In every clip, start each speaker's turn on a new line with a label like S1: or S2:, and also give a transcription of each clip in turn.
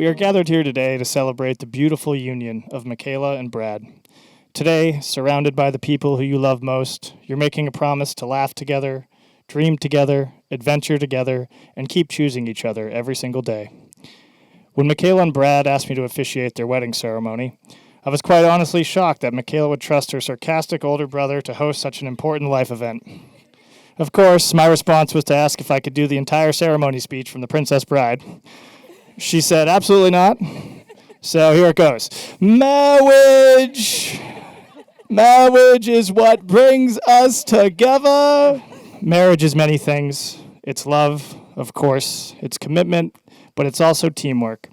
S1: We are gathered here today to celebrate the beautiful union of Micaela and Brad. Today, surrounded by the people who you love most, you're making a promise to laugh together, dream together, adventure together, and keep choosing each other every single day. When Micaela and Brad asked me to officiate their wedding ceremony, I was quite honestly shocked that Micaela would trust her sarcastic older brother to host such an important life event. Of course, my response was to ask if I could do the entire ceremony speech from The Princess Bride. She said, absolutely not. So here it goes. Marriage! Marriage is what brings us together. Marriage is many things. It's love, of course. It's commitment, but it's also teamwork.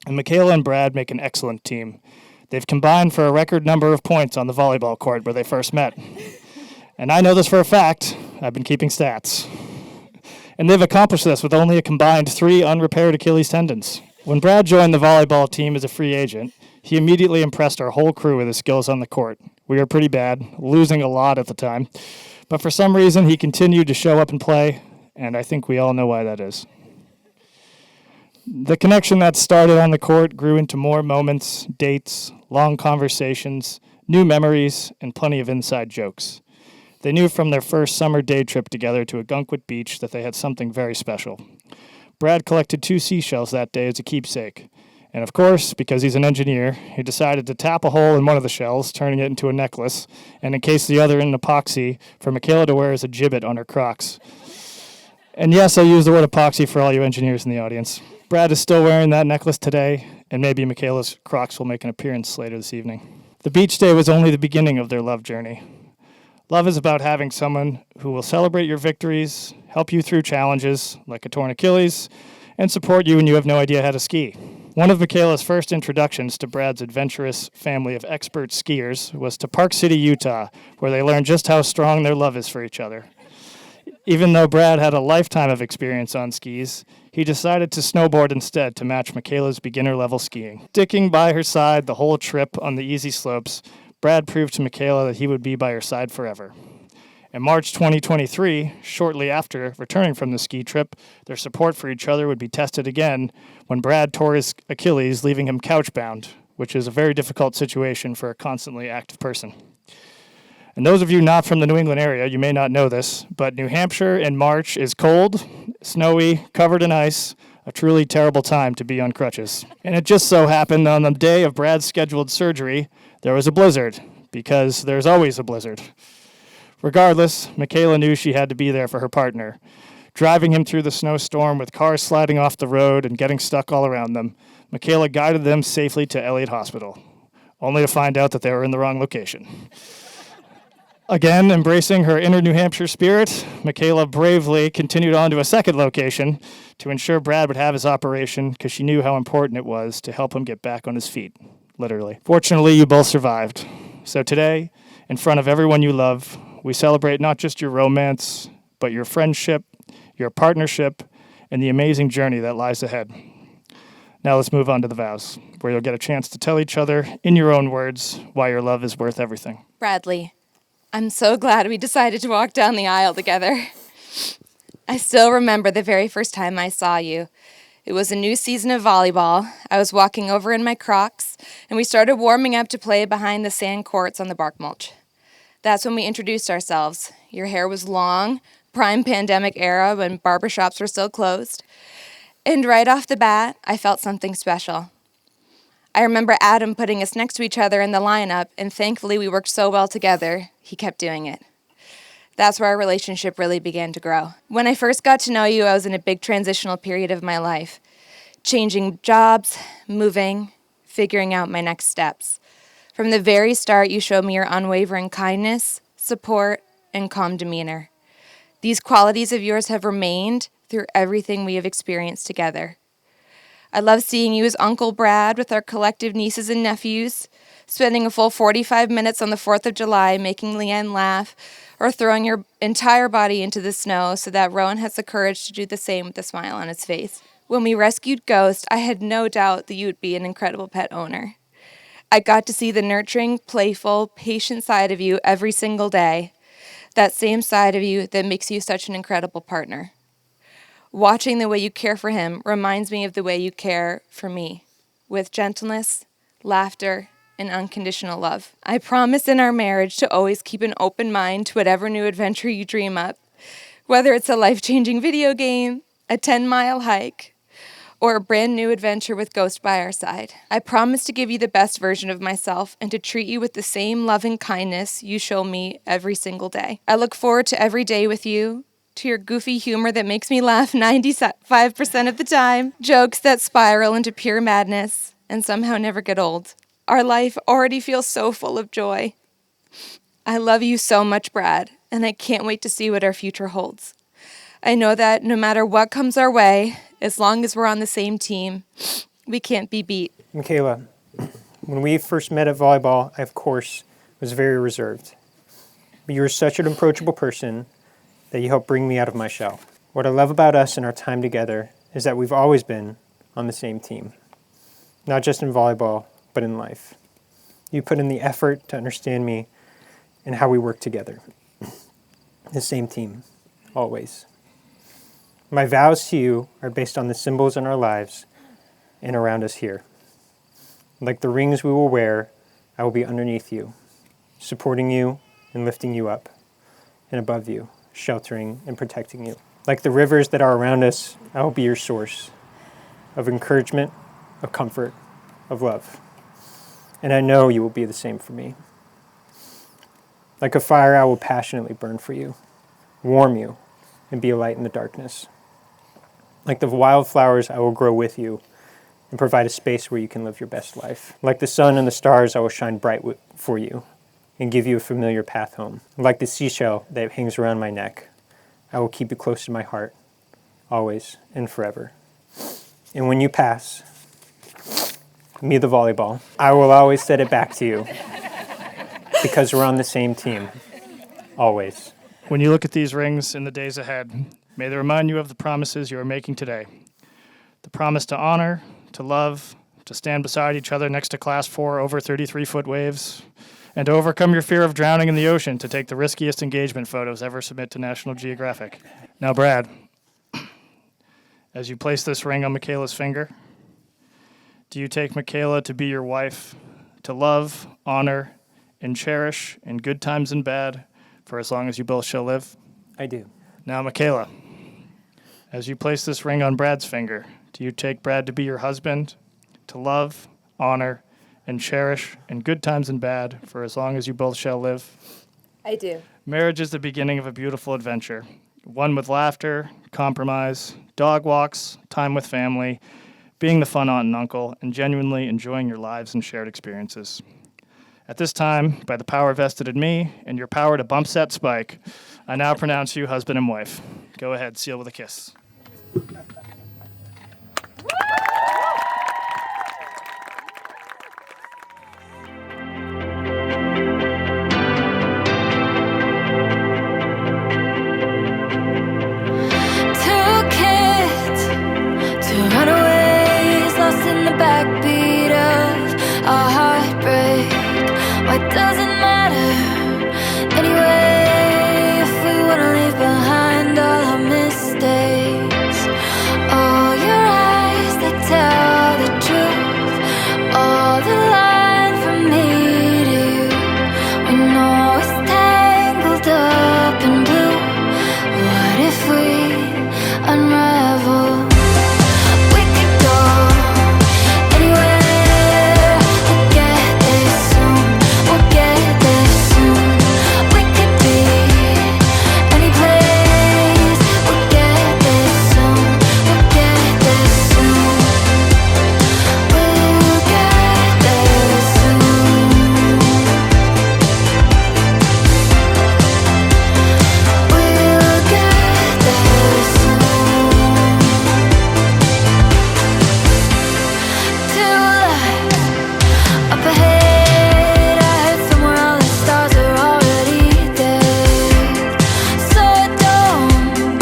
S1: And Micaela and Brad make an excellent team. They've combined for a record number of points on the volleyball court where they first met. And I know this for a fact. I've been keeping stats. And they've accomplished this with only a combined 3 unrepaired Achilles tendons. When Brad joined the volleyball team as a free agent, he immediately impressed our whole crew with his skills on the court. We were pretty bad, losing a lot at the time. But for some reason, he continued to show up and play, and I think we all know why that is. The connection that started on the court grew into more moments, dates, long conversations, new memories, and plenty of inside jokes. They knew from their first summer day trip together to Agunquit Beach that they had something very special. Brad collected 2 seashells that day as a keepsake. And of course, because he's an engineer, he decided to tap a hole in one of the shells, turning it into a necklace, and encase the other in epoxy for Micaela to wear as a gibbet on her Crocs. And yes, I use the word epoxy for all you engineers in the audience. Brad is still wearing that necklace today, and maybe Micaela's Crocs will make an appearance later this evening. The beach day was only the beginning of their love journey. Love is about having someone who will celebrate your victories, help you through challenges like a torn Achilles, and support you when you have no idea how to ski. One of Micaela's first introductions to Brad's adventurous family of expert skiers was to Park City, Utah, where they learned just how strong their love is for each other. Even though Brad had a lifetime of experience on skis, he decided to snowboard instead to match Micaela's beginner-level skiing. Sticking by her side the whole trip on the easy slopes, Brad proved to Micaela that he would be by her side forever. In March 2023, shortly after returning from the ski trip, their support for each other would be tested again when Brad tore his Achilles, leaving him couch-bound, which is a very difficult situation for a constantly active person. And those of you not from the New England area, you may not know this, but New Hampshire in March is cold, snowy, covered in ice, a truly terrible time to be on crutches. And it just so happened on the day of Brad's scheduled surgery, there was a blizzard, because there's always a blizzard. Regardless, Micaela knew she had to be there for her partner. Driving him through the snowstorm with cars sliding off the road and getting stuck all around them, Micaela guided them safely to Elliott Hospital, only to find out that they were in the wrong location. Again, embracing her inner New Hampshire spirit, Micaela bravely continued on to a second location to ensure Brad would have his operation because she knew how important it was to help him get back on his feet, literally. Fortunately, you both survived. So today, in front of everyone you love, we celebrate not just your romance, but your friendship, your partnership, and the amazing journey that lies ahead. Now let's move on to the vows, where you'll get a chance to tell each other, in your own words, why your love is worth everything.
S2: Bradley, I'm so glad we decided to walk down the aisle together. I still remember the very first time I saw you. It was a new season of volleyball. I was walking over in my Crocs, and we started warming up to play behind the sand courts on the bark mulch. That's when we introduced ourselves. Your hair was long, prime pandemic era when barbershops were still closed. And right off the bat, I felt something special. I remember Adam putting us next to each other in the lineup, and thankfully we worked so well together, he kept doing it. That's where our relationship really began to grow. When I first got to know you, I was in a big transitional period of my life, changing jobs, moving, figuring out my next steps. From the very start, you showed me your unwavering kindness, support, and calm demeanor. These qualities of yours have remained through everything we have experienced together. I love seeing you as Uncle Brad with our collective nieces and nephews, spending a full 45 minutes on the 4th of July making Leanne laugh, or throwing your entire body into the snow so that Rowan has the courage to do the same with a smile on his face. When we rescued Ghost, I had no doubt that you would be an incredible pet owner. I got to see the nurturing, playful, patient side of you every single day, that same side of you that makes you such an incredible partner. Watching the way you care for him reminds me of the way you care for me, with gentleness, laughter, and unconditional love. I promise in our marriage to always keep an open mind to whatever new adventure you dream up, whether it's a life-changing video game, a 10-mile hike, or a brand new adventure with Ghost by our side. I promise to give you the best version of myself and to treat you with the same loving kindness you show me every single day. I look forward to every day with you, to your goofy humor that makes me laugh 95% of the time, jokes that spiral into pure madness and somehow never get old. Our life already feels so full of joy. I love you so much, Brad, and I can't wait to see what our future holds. I know that no matter what comes our way, as long as we're on the same team, we can't be beat.
S3: Micaela, when we first met at volleyball, I, of course, was very reserved. But you were such an approachable person that you helped bring me out of my shell. What I love about us and our time together is that we've always been on the same team. Not just in volleyball, but in life. You put in the effort to understand me and how we work together. The same team, always. My vows to you are based on the symbols in our lives and around us here. Like the rings we will wear, I will be underneath you, supporting you and lifting you up, and above you, sheltering and protecting you. Like the rivers that are around us, I will be your source of encouragement, of comfort, of love. And I know you will be the same for me. Like a fire, I will passionately burn for you, warm you, and be a light in the darkness. Like the wildflowers, I will grow with you and provide a space where you can live your best life. Like the sun and the stars, I will shine bright for you and give you a familiar path home. Like the seashell that hangs around my neck, I will keep you close to my heart, always and forever. And when you pass, me the volleyball, I will always set it back to you because we're on the same team, always.
S1: When you look at these rings in the days ahead, may they remind you of the promises you are making today. The promise to honor, to love, to stand beside each other next to Class 4 over 33-foot waves, and to overcome your fear of drowning in the ocean to take the riskiest engagement photos ever submitted to National Geographic. Now, Brad, as you place this ring on Micaela's finger, do you take Micaela to be your wife, to love, honor, and cherish in good times and bad for as long as you both shall live?
S3: I do.
S1: Now, Micaela, as you place this ring on Brad's finger, do you take Brad to be your husband, to love, honor, and cherish in good times and bad for as long as you both shall live?
S2: I do.
S1: Marriage is the beginning of a beautiful adventure, one with laughter, compromise, dog walks, time with family, being the fun aunt and uncle, and genuinely enjoying your lives and shared experiences. At this time, by the power vested in me and your power to bump set Spike, I now pronounce you husband and wife. Go ahead, seal with a kiss.
S4: Two kids, two runaways, lost in the backbeat of our heartbreak. Why does it matter anyway if we wanna leave behind all our mistakes? Oh, your eyes, they tell the truth. All the line from me to you, we know it's tangled up in blue. What if we unravel? We could go anywhere. We'll get there soon. We'll get there soon. We could be any place. We'll get there soon. We'll get there soon. We'll get there soon. We'll get there soon. Two lights up ahead. I heard somewhere all the stars are already dead. So don't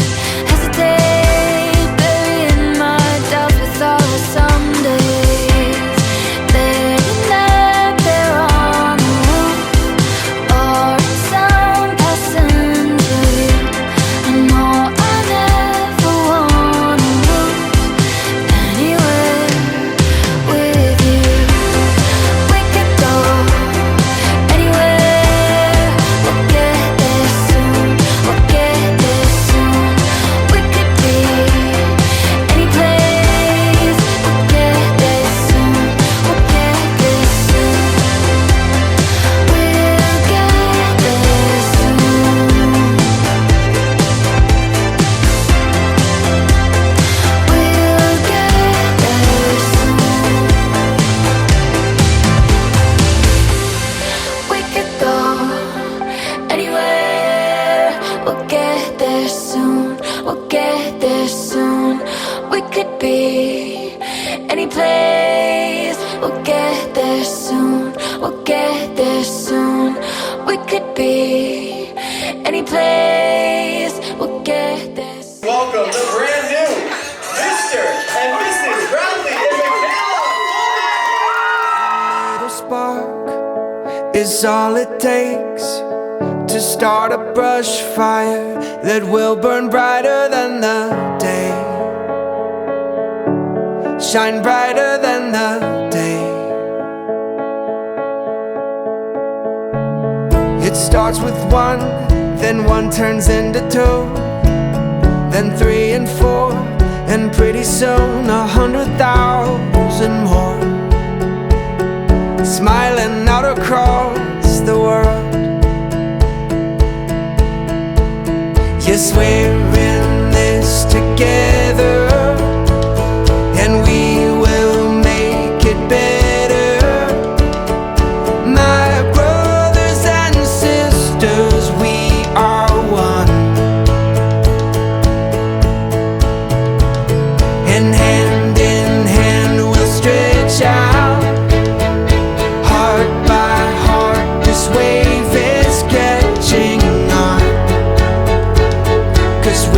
S4: hesitate, burying my doubts with all the somedays. Laying up there on the roof, or in some passenger view. I know I never wanna lose anywhere with you. We could go anywhere. We'll get there soon. We'll get there soon. We could be any place. We'll get there soon. We'll get there soon. We'll get there soon. We'll get there soon. We could go anywhere. We'll get there soon. We'll get there soon. We could be any place. We'll get there soon. We'll get there soon. We could be any place. We'll get there soon.
S5: Welcome the brand new Mr. and Mrs. Bradley and Micaela.
S6: A spark is all it takes to start a brush fire that will burn brighter than the day, shine brighter than the day. It starts with one, then one turns into two, then 3 and 4, and pretty soon 100,000 more, smiling out across the world. Yes, we're in this together, and we will make it better. My brothers and sisters, we are one. And hand in hand we'll stretch out, heart by heart this wave is catching on.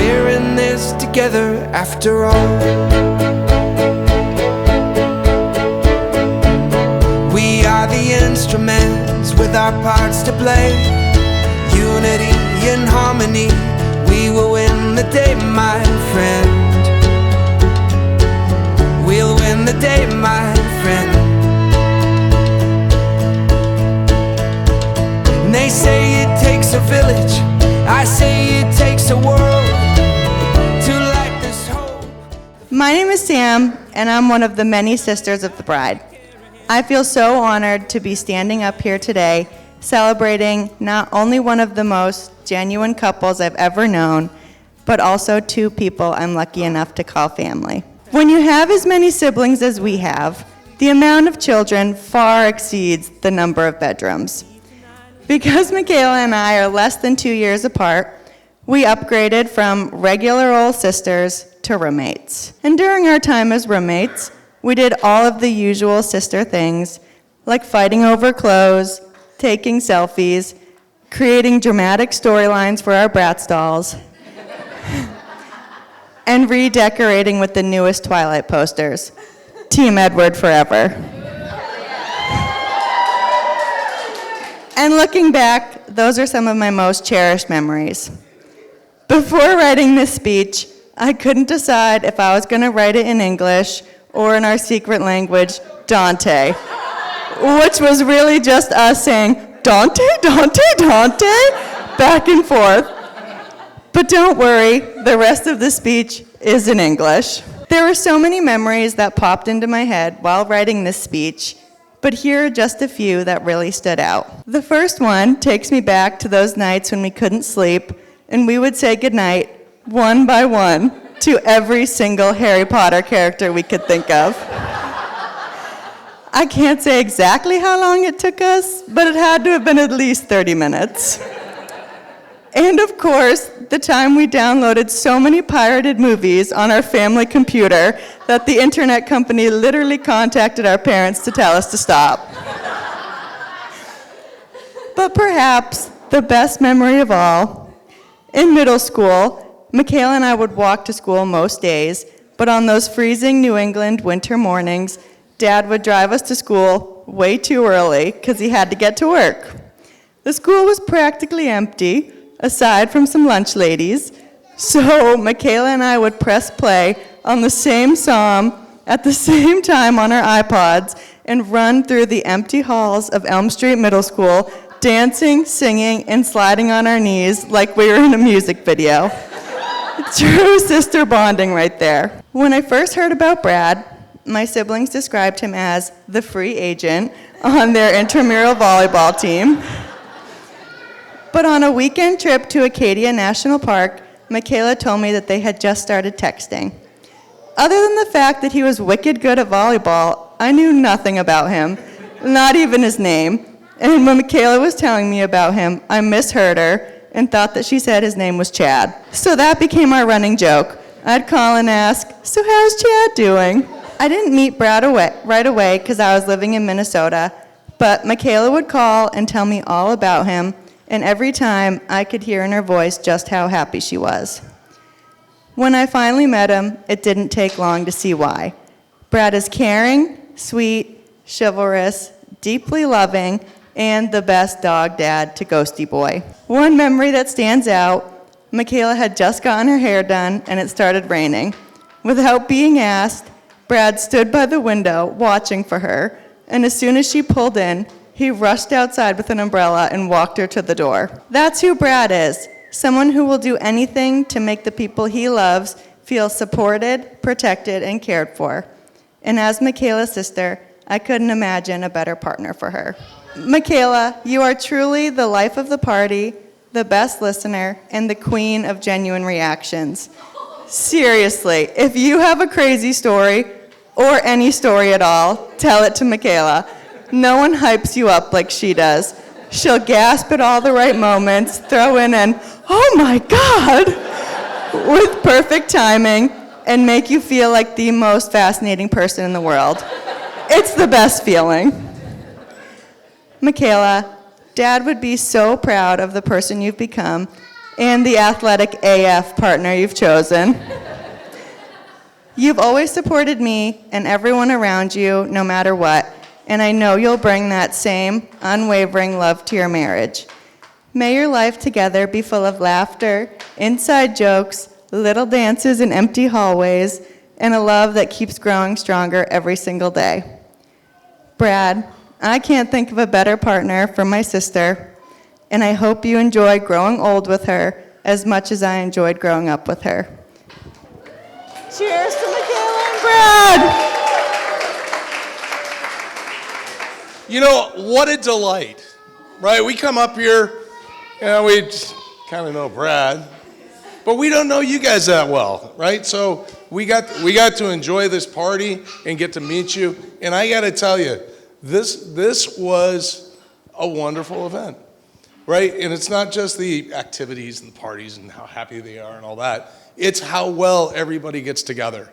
S6: we're in this together after all. We are the instruments with our parts to play. Unity and harmony, we will win the day, my friend. We'll win the day, my friend. And they say it takes a village, I say it takes a world to light this hope.
S7: My name is Sam, and I'm one of the many sisters of the bride. I feel so honored to be standing up here today, celebrating not only one of the most genuine couples I've ever known, but also two people I'm lucky enough to call family. When you have as many siblings as we have, the amount of children far exceeds the number of bedrooms. Because Micaela and I are less than 2 years apart, we upgraded from regular old sisters to roommates. And during our time as roommates, we did all of the usual sister things, like fighting over clothes, taking selfies, creating dramatic storylines for our Bratz dolls, and redecorating with the newest Twilight posters. Team Edward forever. And looking back, those are some of my most cherished memories. Before writing this speech, I couldn't decide if I was going to write it in English or in our secret language, Dante, which was really just us saying, Dante, Dante, Dante, back and forth. But don't worry, the rest of the speech is in English. There were so many memories that popped into my head while writing this speech, but here are just a few that really stood out. The first one takes me back to those nights when we couldn't sleep, and we would say goodnight, one by one, to every single Harry Potter character we could think of. I can't say exactly how long it took us, but it had to have been at least 30 minutes. And of course, the time we downloaded so many pirated movies on our family computer that the internet company literally contacted our parents to tell us to stop. But perhaps the best memory of all, in middle school, Micaela and I would walk to school most days, but on those freezing New England winter mornings, Dad would drive us to school way too early because he had to get to work. The school was practically empty, aside from some lunch ladies, so Micaela and I would press play on the same song at the same time on our iPods and run through the empty halls of Elm Street Middle School, dancing, singing, and sliding on our knees like we were in a music video. True sister bonding right there. When I first heard about Brad, my siblings described him as the free agent on their intramural volleyball team. But on a weekend trip to Acadia National Park, Micaela told me that they had just started texting. Other than the fact that he was wicked good at volleyball, I knew nothing about him, not even his name. And when Micaela was telling me about him, I misheard her and thought that she said his name was Chad. So that became our running joke. I'd call and ask, "So how's Chad doing?" I didn't meet Brad right away because I was living in Minnesota, but Micaela would call and tell me all about him, and every time I could hear in her voice just how happy she was. When I finally met him, it didn't take long to see why. Brad is caring, sweet, chivalrous, deeply loving, and the best dog dad to Ghosty Boy. One memory that stands out, Micaela had just gotten her hair done and it started raining. Without being asked, Brad stood by the window watching for her, and as soon as she pulled in, he rushed outside with an umbrella and walked her to the door. That's who Brad is, someone who will do anything to make the people he loves feel supported, protected, and cared for. And as Micaela's sister, I couldn't imagine a better partner for her. Micaela, you are truly the life of the party, the best listener, and the queen of genuine reactions. Seriously, if you have a crazy story, or any story at all, tell it to Micaela. No one hypes you up like she does. She'll gasp at all the right moments, throw in an, "Oh my God," with perfect timing, and make you feel like the most fascinating person in the world. It's the best feeling. Micaela, Dad would be so proud of the person you've become, and the athletic AF partner you've chosen. You've always supported me and everyone around you, no matter what, and I know you'll bring that same unwavering love to your marriage. May your life together be full of laughter, inside jokes, little dances in empty hallways, and a love that keeps growing stronger every single day. Brad, I can't think of a better partner for my sister, and I hope you enjoy growing old with her as much as I enjoyed growing up with her. Cheers to Micaela and Brad!
S8: You know, what a delight, right? We come up here, we just kind of know Brad, but we don't know you guys that well, right? So we got to enjoy this party and get to meet you, and I got to tell you, this was a wonderful event, right? And it's not just the activities and the parties and how happy they are and all that. It's how well everybody gets together.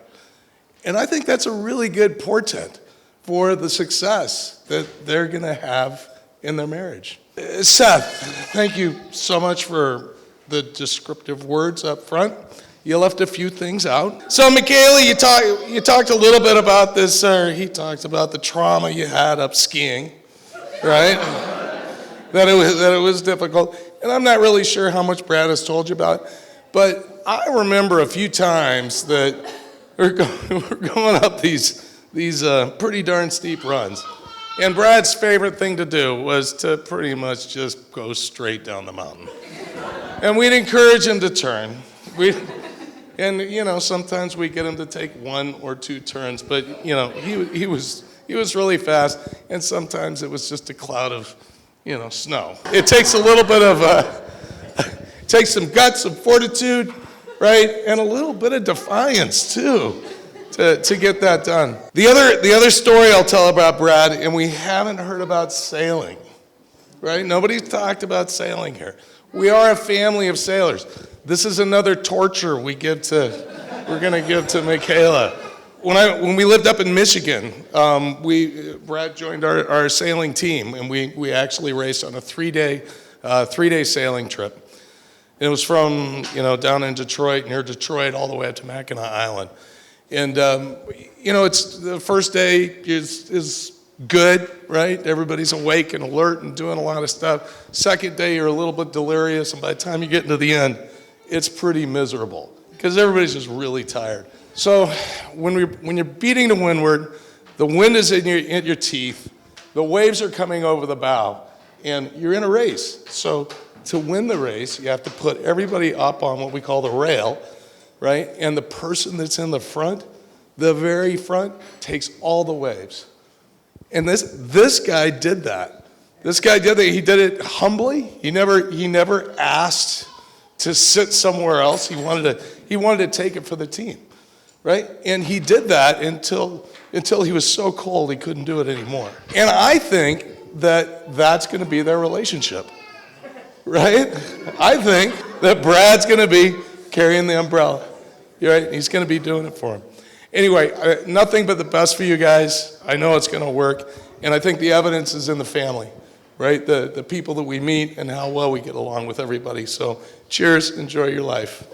S8: And I think that's a really good portent for the success that they're going to have in their marriage. Seth, thank you so much for the descriptive words up front. You left a few things out. So, Micaela, you talked a little bit about this, or he talked about the trauma you had up skiing, right? that it was difficult. And I'm not really sure how much Brad has told you about, but I remember a few times that we're going up these pretty darn steep runs. And Brad's favorite thing to do was to pretty much just go straight down the mountain. And we'd encourage him to turn. And sometimes we get him to take 1 or 2 turns, but he was really fast, and sometimes it was just a cloud of snow. It takes a little bit of it takes some guts, some fortitude, right, and a little bit of defiance too, to get that done. The other story I'll tell about Brad, and we haven't heard about sailing, right? Nobody's talked about sailing here. We are a family of sailors. This is another torture we're going to give to Micaela. When we lived up in Michigan, Brad joined our sailing team, and we actually raced on a 3-day sailing trip. And it was from down in Detroit, near Detroit, all the way up to Mackinac Island. And it's the first day is good, right? Everybody's awake and alert and doing a lot of stuff. Second day, you're a little bit delirious, and by the time you get into the end, it's pretty miserable because everybody's just really tired. So when you're beating to windward, the wind is in your teeth, the waves are coming over the bow, and you're in a race. So to win the race, you have to put everybody up on what we call the rail, right? And the person that's in the front, the very front, takes all the waves. And this guy did that. This guy did that. He did it humbly. He never asked to sit somewhere else. He wanted to take it for the team, right? And he did that until he was so cold he couldn't do it anymore. And I think that's going to be their relationship, right? I think that Brad's going to be carrying the umbrella, right? He's going to be doing it for him. Anyway, nothing but the best for you guys. I know it's going to work, and I think the evidence is in the family, right? The people that we meet and how well we get along with everybody. So cheers, enjoy your life.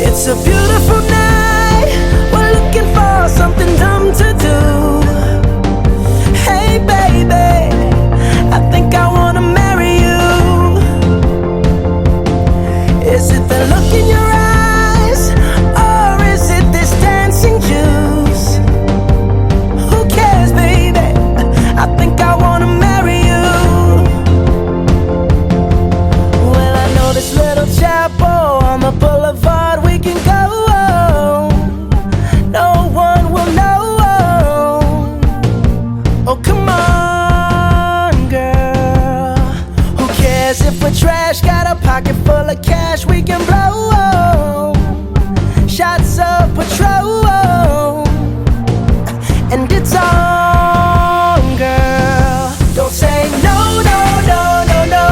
S6: It's a beautiful night. We're looking for something dumb to do. Hey baby, I think I wanna marry you. Is it the look in your eyes, or is it this dancing juice? Who cares, baby? I think I wanna marry you. Well, I know this little chapel on the boulevard we can go. No one will know. Oh, come on, girl. Who cares if we're trash? Got a pocket full of cash we can blow. Shots of Patrol, and it's on, girl. Don't say no, no, no, no, no.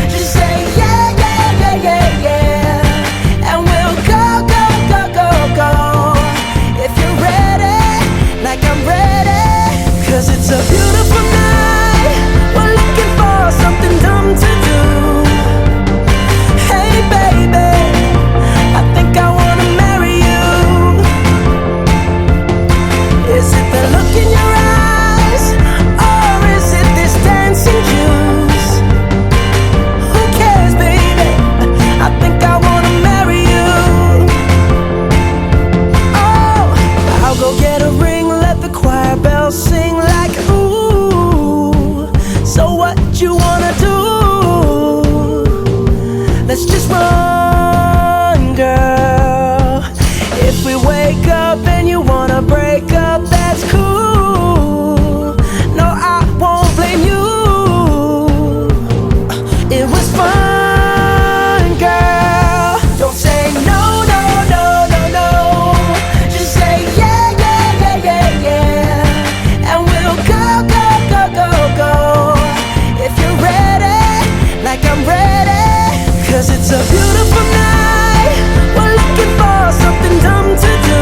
S6: Just say yeah, yeah, yeah, yeah, yeah. And we'll go, go, go, go, go. If you're ready, like I'm ready. 'Cause it's a beautiful night. We're looking for something dumb to do. Hey baby, I think I wanna marry you. Is it the look in your eyes, or is it this dancing juice? Who cares, baby? I think I wanna marry you. Oh, I'll go get a ring, let the choir bells sing like ooh. So what you wanna do? Let's just run, girl. If we wake up and you wanna break up, that's cool. No, I won't blame you. It was fun, girl. Don't say no, no, no, no, no. Just say yeah, yeah, yeah, yeah, yeah. And we'll go, go, go, go, go. If you're ready, like I'm ready. 'Cause it's a beautiful night. We're looking for something dumb to do.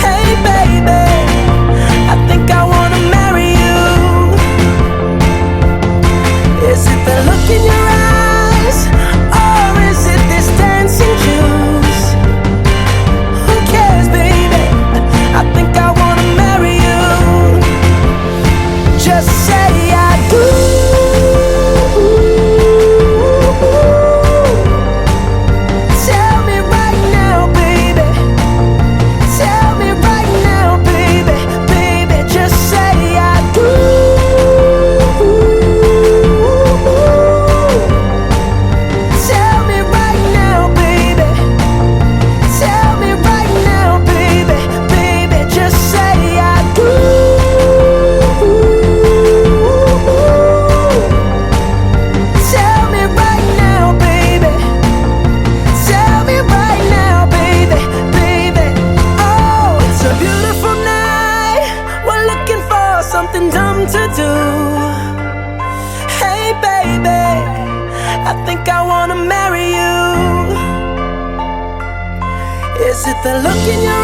S6: Hey baby, I think I wanna marry you. Is it the look in your eyes, or is it this dancing juice? Who cares, baby? I think I wanna marry you. Just say I do. Tell me right now, baby. Tell me right now, baby. Baby, just say I do. Tell me right now, baby. Tell me right now, baby. Baby, just say I do. Tell me right now, baby. Tell me right now, baby, baby. Oh, it's a beautiful night. We're looking for something dumb to do. Hey baby, I think I wanna marry you. Is it the look in your